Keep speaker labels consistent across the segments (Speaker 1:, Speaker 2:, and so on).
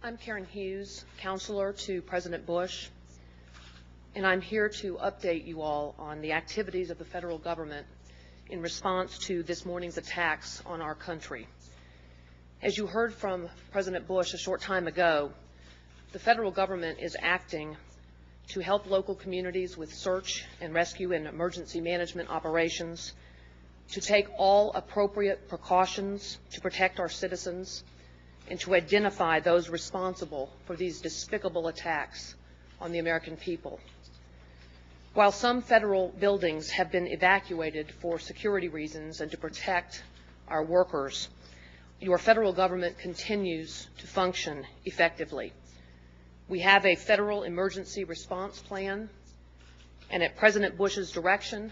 Speaker 1: I'm Karen Hughes, counselor to President Bush, and I'm here to update you all on the activities of the federal government in response to this morning's attacks on our country. As you heard from President Bush a short time ago, the federal government is acting to help local communities with search and rescue and emergency management operations, to take all appropriate precautions to protect our citizens, and to identify those responsible for these despicable attacks on the American people. While some federal buildings have been evacuated for security reasons and to protect our workers, your federal government continues to function effectively. We have a federal emergency response plan, and at President Bush's direction,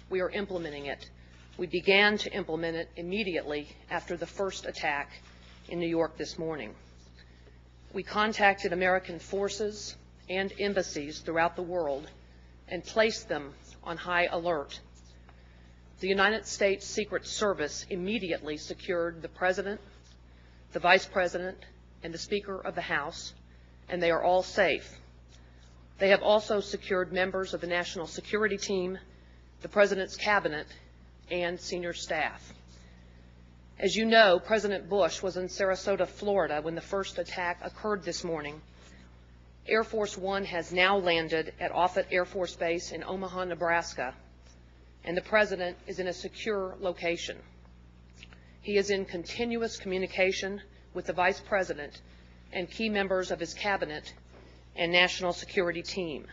Speaker 1: we are implementing it. We began to implement it immediately after the first attack in New York this morning. We contacted American forces and embassies throughout the world and placed them on high alert. The United States Secret Service immediately secured the President, the Vice President, and the Speaker of the House, and they are all safe. They have also secured members of the National Security Team, the President's Cabinet, and senior staff. As you know, President Bush was in Sarasota, Florida when the first attack occurred this morning. Air Force One has now landed at Offutt Air Force Base in Omaha, Nebraska, and the President is in a secure location. He is in continuous communication with the Vice President and key members of his Cabinet and National Security Team.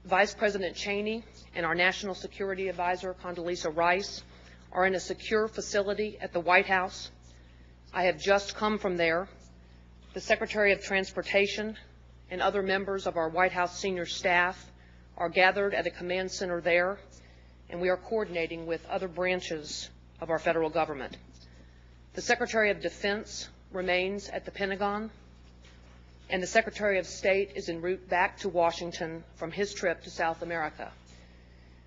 Speaker 1: Vice President Cheney and our National Security Advisor, Condoleezza Rice, are in a secure facility at the White House. I have just come from there. The Secretary of Transportation and other members of our White House senior staff are gathered at a command center there, and we are coordinating with other branches of our federal government. The Secretary of Defense remains at the Pentagon, and the Secretary of State is en route back to Washington from his trip to South America.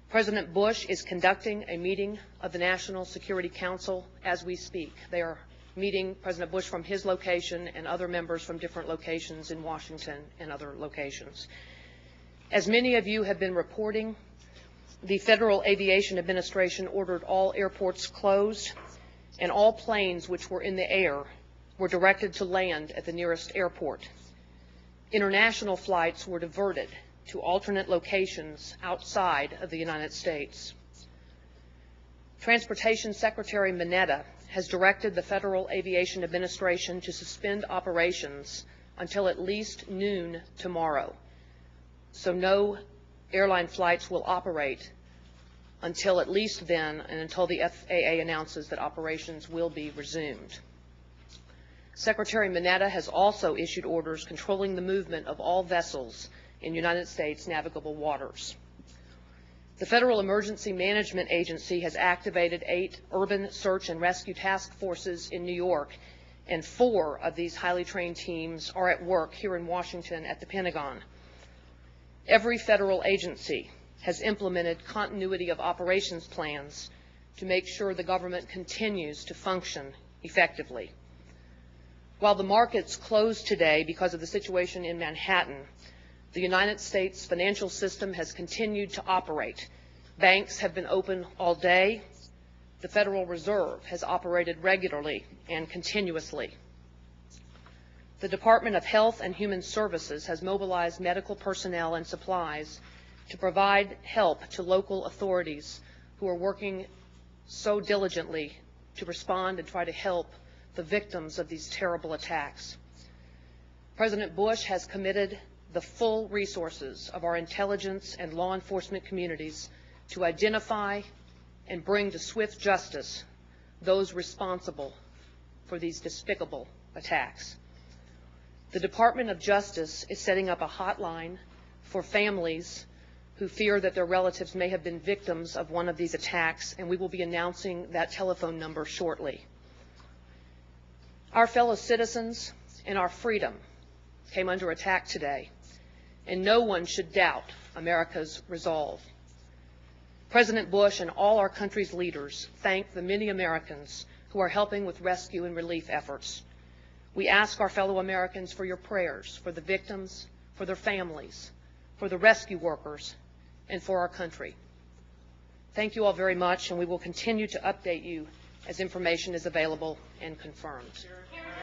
Speaker 1: President Bush is conducting a meeting of the National Security Council as we speak. They are meeting President Bush from his location and other members from different locations in Washington and other locations. As many of you have been reporting, the Federal Aviation Administration ordered all airports closed, and all planes which were in the air were directed to land at the nearest airport. International flights were diverted to alternate locations outside of the United States. Transportation Secretary Mineta has directed the Federal Aviation Administration to suspend operations until at least noon tomorrow. So no airline flights will operate until at least then and until the FAA announces that operations will be resumed. Secretary Mineta has also issued orders controlling the movement of all vessels in United States navigable waters. The Federal Emergency Management Agency has activated 8 urban search and rescue task forces in New York, and 4 of these highly trained teams are at work here in Washington at the Pentagon. Every federal agency has implemented continuity of operations plans to make sure the government continues to function effectively. While the markets closed today because of the situation in Manhattan, the United States financial system has continued to operate. Banks have been open all day. The Federal Reserve has operated regularly and continuously. The Department of Health and Human Services has mobilized medical personnel and supplies to provide help to local authorities who are working so diligently to respond and try to help the victims of these terrible attacks. President Bush has committed the full resources of our intelligence and law enforcement communities to identify and bring to swift justice those responsible for these despicable attacks. The Department of Justice is setting up a hotline for families who fear that their relatives may have been victims of one of these attacks, and we will be announcing that telephone number shortly. Our fellow citizens and our freedom came under attack today, and no one should doubt America's resolve. President Bush and all our country's leaders thank the many Americans who are helping with rescue and relief efforts. We ask our fellow Americans for your prayers for the victims, for their families, for the rescue workers, and for our country. Thank you all very much, and we will continue to update you as information is available and confirmed.